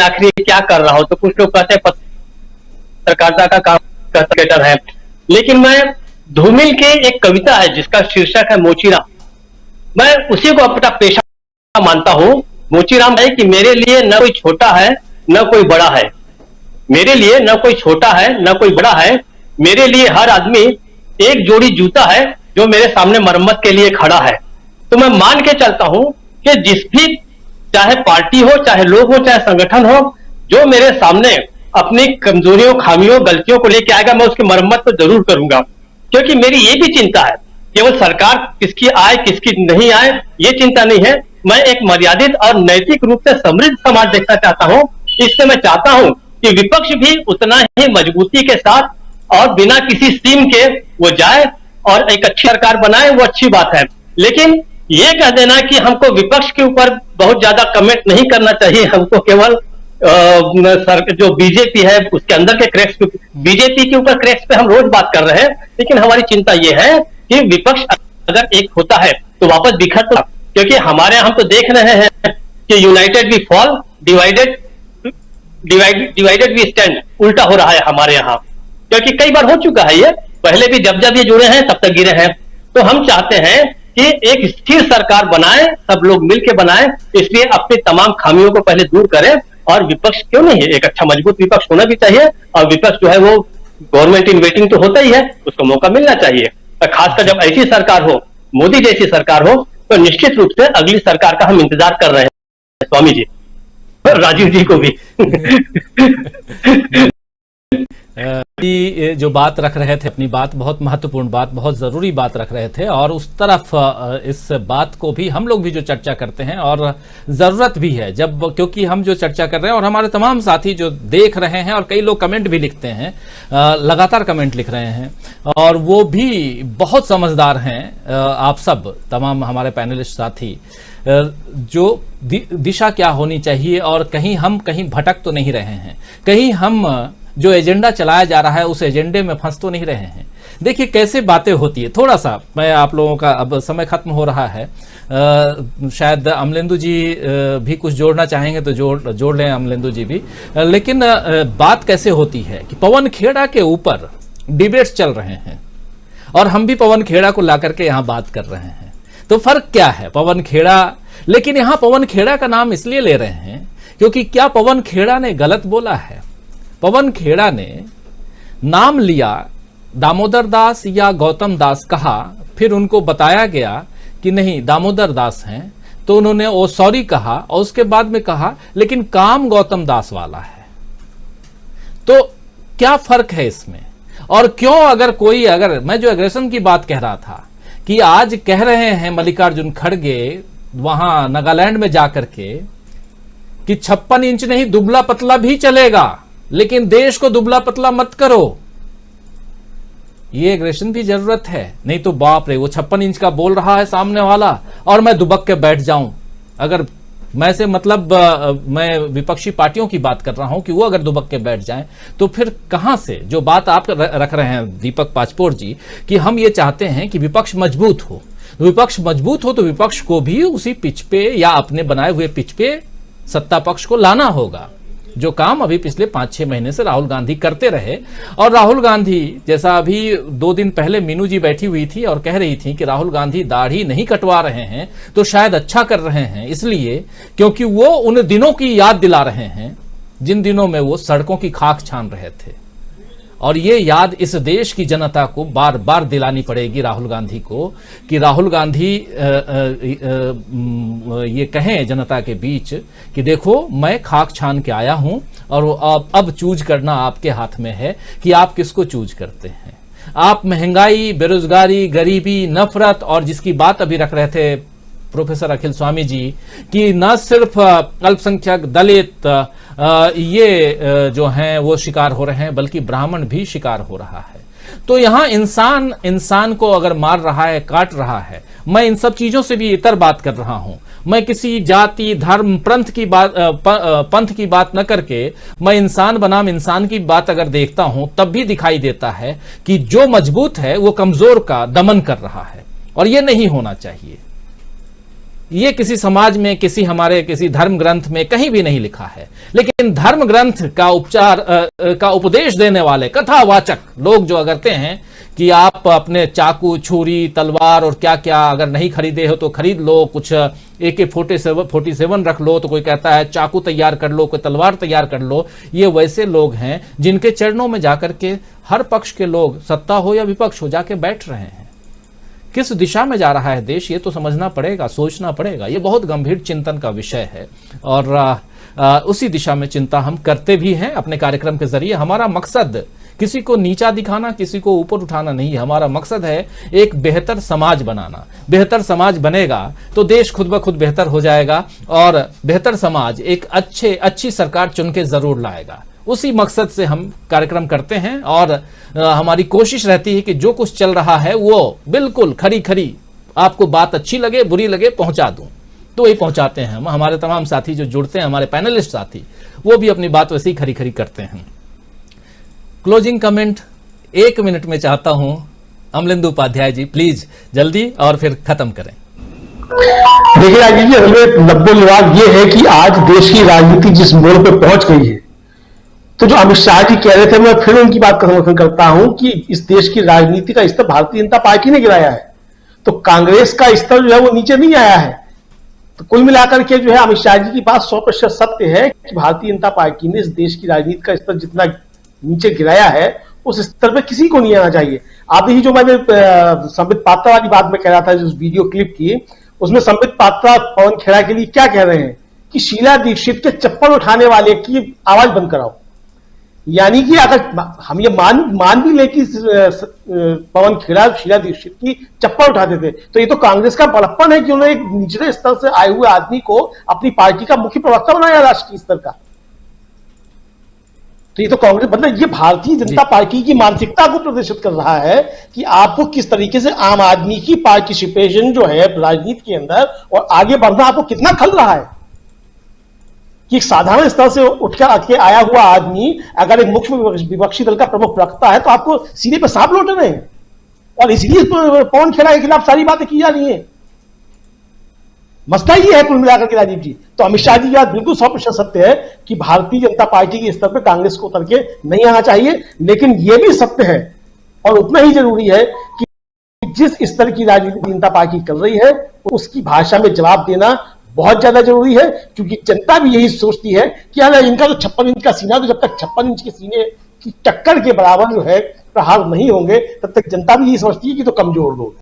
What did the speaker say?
आखिर क्या कर रहा हूं। तो कुछ लोग कहते हैं पत्रकारिता का काम क्रिकेटर है, लेकिन मैं धूमिल की एक कविता है जिसका शीर्षक है मोचीराम, मैं उसी को अपना पेशा मानता हूं। मोचीराम है कि मेरे लिए न कोई छोटा है न कोई बड़ा है, मेरे लिए न कोई छोटा है न कोई बड़ा है, मेरे लिए हर आदमी एक जोड़ी जूता है जो मेरे सामने मरम्मत के लिए खड़ा है। तो मैं मान के चलता हूं कि जिस भी, चाहे पार्टी हो, चाहे लोग हो, चाहे संगठन हो, जो मेरे सामने अपनी कमजोरियों, खामियों, गलतियों को लेके आएगा, मैं उसकी मरम्मत तो जरूर करूंगा। क्योंकि मेरी ये भी चिंता है, केवल सरकार किसकी आए किसकी नहीं आए ये चिंता नहीं है, मैं एक मर्यादित और नैतिक रूप से समृद्ध समाज देखना चाहता हूं। इससे मैं चाहता हूं कि विपक्ष भी उतना ही मजबूती के साथ और बिना किसी सीम के वो जाए और एक अच्छी सरकार बनाए, वो अच्छी बात है। लेकिन ये कह देना कि हमको विपक्ष के ऊपर बहुत ज्यादा कमेंट नहीं करना चाहिए, हमको केवल जो बीजेपी है उसके अंदर के क्रैक्स, बीजेपी के ऊपर क्रैक्स पे हम रोज बात कर रहे हैं, लेकिन हमारी चिंता ये है कि विपक्ष अगर एक होता है तो वापस बिखर तो, क्योंकि हमारे हम तो देख रहे हैं कि united we fall, divided we stand, उल्टा हो रहा है हमारे यहाँ। क्योंकि कई बार हो चुका है ये, पहले भी जब जब ये जुड़े हैं तब तक गिरे हैं। तो हम चाहते हैं कि एक स्थिर सरकार बनाए, सब लोग मिलकर बनाए, इसलिए अपनी तमाम खामियों को पहले दूर करें। और विपक्ष क्यों नहीं है, एक अच्छा मजबूत विपक्ष होना भी चाहिए, और विपक्ष जो है वो गवर्नमेंट इन वेटिंग तो होता ही है, उसको मौका मिलना चाहिए। खासकर जब ऐसी सरकार हो, मोदी जैसी सरकार हो, तो निश्चित रूप से अगली सरकार का हम इंतजार कर रहे हैं स्वामी जी, और राजीव जी को भी। जो बात रख रहे थे, अपनी बात, बहुत महत्वपूर्ण बात, बहुत जरूरी बात रख रहे थे, और उस तरफ इस बात को भी हम लोग भी जो चर्चा करते हैं, और जरूरत भी है जब, क्योंकि हम जो चर्चा कर रहे हैं और हमारे तमाम साथी जो देख रहे हैं, और कई लोग कमेंट भी लिखते हैं, लगातार कमेंट लिख रहे हैं, और वो भी बहुत समझदार हैं। आप सब तमाम हमारे पैनलिस्ट साथी, जो दिशा क्या होनी चाहिए, और कहीं हम कहीं भटक तो नहीं रहे हैं, कहीं हम जो एजेंडा चलाया जा रहा है उस एजेंडे में फंस तो नहीं रहे हैं। देखिए कैसे बातें होती है। थोड़ा सा मैं आप लोगों का, अब समय खत्म हो रहा है, शायद अमलेंदु जी भी कुछ जोड़ना चाहेंगे तो जोड़ लें अमलेंदु जी भी। लेकिन बात कैसे होती है कि पवन खेड़ा के ऊपर डिबेट्स चल रहे हैं, और हम भी पवन खेड़ा को ला करके यहाँ बात कर रहे हैं। तो फर्क क्या है, पवन खेड़ा, लेकिन यहाँ पवन खेड़ा का नाम इसलिए ले रहे हैं क्योंकि क्या पवन खेड़ा ने गलत बोला है? पवन खेड़ा ने नाम लिया, दामोदर दास या गौतम दास कहा, फिर उनको बताया गया कि नहीं दामोदर दास हैं, तो उन्होंने ओ सॉरी कहा, और उसके बाद में कहा लेकिन काम गौतम दास वाला है। तो क्या फर्क है इसमें? और क्यों, अगर मैं जो एग्रेशन की बात कह रहा था कि आज कह रहे हैं मल्लिकार्जुन खड़गे वहां नागालैंड में जाकर के कि 56 इंच नहीं दुबला पतला भी चलेगा, लेकिन देश को दुबला पतला मत करो। ये एग्रेशन की जरूरत है, नहीं तो बाप रे, वो 56 इंच का बोल रहा है सामने वाला और मैं दुबक के बैठ जाऊं। अगर मैं से मतलब मैं विपक्षी पार्टियों की बात कर रहा हूं कि वो अगर दुबक के बैठ जाएं, तो फिर कहां से जो बात आप रख रहे हैं दीपक पाचपोर जी, कि हम ये चाहते हैं कि विपक्ष मजबूत हो। विपक्ष मजबूत हो तो विपक्ष को भी उसी पिच पे या अपने बनाए हुए पिच पे सत्ता पक्ष को लाना होगा, जो काम अभी पिछले 5-6 महीने से राहुल गांधी करते रहे। और राहुल गांधी जैसा अभी 2 दिन पहले मीनू जी बैठी हुई थी और कह रही थी कि राहुल गांधी दाढ़ी नहीं कटवा रहे हैं तो शायद अच्छा कर रहे हैं, इसलिए क्योंकि वो उन दिनों की याद दिला रहे हैं जिन दिनों में वो सड़कों की खाक छान रहे थे। और ये याद इस देश की जनता को बार बार दिलानी पड़ेगी राहुल गांधी को, कि राहुल गांधी ये कहें जनता के बीच कि देखो मैं खाक छान के आया हूं, और अब चूज करना आपके हाथ में है कि आप किसको चूज करते हैं। आप महंगाई, बेरोजगारी, गरीबी, नफरत, और जिसकी बात अभी रख रहे थे प्रोफेसर अखिल स्वामी जी कि न सिर्फ अल्पसंख्यक, दलित ये जो हैं वो शिकार हो रहे हैं, बल्कि ब्राह्मण भी शिकार हो रहा है। तो यहां इंसान को अगर मार रहा है, काट रहा है, मैं इन सब चीजों से भी इतर बात कर रहा हूं। मैं किसी जाति, धर्म, पंथ की बात न करके मैं इंसान बनाम इंसान की बात अगर देखता हूं, तब भी दिखाई देता है कि जो मजबूत है वो कमजोर का दमन कर रहा है, और ये नहीं होना चाहिए। ये किसी समाज में, किसी धर्म ग्रंथ में कहीं भी नहीं लिखा है। लेकिन धर्म ग्रंथ का उपदेश देने वाले कथावाचक लोग जो करते हैं कि आप अपने चाकू, छुरी, तलवार और क्या क्या अगर नहीं खरीदे हो तो खरीद लो, कुछ AK-47 रख लो, तो कोई कहता है चाकू तैयार कर लो, कोई तलवार तैयार कर लो। ये वैसे लोग हैं जिनके चरणों में जाकर के हर पक्ष के लोग, सत्ता हो या विपक्ष हो, जाके बैठ रहे हैं। किस दिशा में जा रहा है देश, ये तो समझना पड़ेगा, सोचना पड़ेगा। ये बहुत गंभीर चिंतन का विषय है और उसी दिशा में चिंता हम करते भी हैं अपने कार्यक्रम के जरिए। हमारा मकसद किसी को नीचा दिखाना, किसी को ऊपर उठाना नहीं है। हमारा मकसद है एक बेहतर समाज बनाना। बेहतर समाज बनेगा तो देश खुद ब खुद बेहतर हो जाएगा और बेहतर समाज एक अच्छी सरकार चुन के जरूर लाएगा। उसी मकसद से हम कार्यक्रम करते हैं और हमारी कोशिश रहती है कि जो कुछ चल रहा है वो बिल्कुल खरी खरी, आपको बात अच्छी लगे बुरी लगे, पहुंचा दूं। तो वही पहुंचाते हैं हम। हमारे तमाम साथी जो जुड़ते हैं, हमारे पैनलिस्ट साथी, वो भी अपनी बात वैसे ही खरी खरी करते हैं। क्लोजिंग कमेंट 1 मिनट में चाहता हूं अमलेंदु उपाध्याय जी, प्लीज जल्दी, और फिर खत्म करें। देखिए राजीव जी, हमें लब्बो लिवाज ये है कि आज देश की राजनीति जिस मोड़ पर पहुंच गई है, तो जो अमित शाह जी कह रहे थे, मैं फिर उनकी बात का समर्थन करता हूं कि इस देश की राजनीति का स्तर भारतीय जनता पार्टी ने गिराया है, तो कांग्रेस का स्तर जो है वो नीचे नहीं आया है। तो कुल मिलाकर के जो है अमित शाह जी की बात 100% सत्य है कि भारतीय जनता पार्टी ने इस देश की राजनीति का स्तर जितना नीचे गिराया है, उस स्तर पे किसी को नहीं आना चाहिए। आप देखिए, जो मैंने संबित पात्रा वाली बात में कह रहा था, जो वीडियो क्लिप की, उसमें संबित पात्रा पवन खेड़ा के लिए क्या कह रहे हैं कि शीला दीक्षित के चप्पल उठाने वाले की आवाज बंद कराओ। यानी कि अगर हम ये मान भी ले कि पवन खेड़ा शीला दीक्षित की चप्पल उठाते थे, तो ये तो कांग्रेस का बड़प्पन है कि उन्होंने एक निचले स्तर से आए हुए आदमी को अपनी पार्टी का मुख्य प्रवक्ता बनाया राष्ट्रीय स्तर का। तो ये तो कांग्रेस, मतलब ये भारतीय जनता पार्टी की मानसिकता को प्रदर्शित कर रहा है कि आपको किस तरीके से आम आदमी की पार्टिसिपेशन जो है राजनीति के अंदर और आगे बढ़ना आपको कितना खल रहा है कि एक साधारण स्तर से उठकर आके आया हुआ आदमी अगर एक मुख्य विपक्षी दल का प्रमुख प्रवक्ता है तो आपको सीधे पे सांप लौट रहे हैं, और इसलिए पवन खेड़ा के खिलाफ सारी बातें की जा रही है। मसला ये है कुल मिलाकर के राजीव जी। तो अमित शाह जी की बात बिल्कुल 100% सत्य है कि भारतीय जनता पार्टी के स्तर पर कांग्रेस को उतर के नहीं आना चाहिए, लेकिन यह भी सत्य है और उतना ही जरूरी है कि जिस स्तर की राजनीति जनता पार्टी कर रही है उसकी भाषा में जवाब देना बहुत ज्यादा जरूरी है, क्योंकि जनता भी यही सोचती है कि यार इनका तो 56 इंच का सीना, तो जब तक 56 इंच के सीने की टक्कर के बराबर जो है प्रहार नहीं होंगे, तब तक जनता भी यही समझती है कि तो कमजोर लोग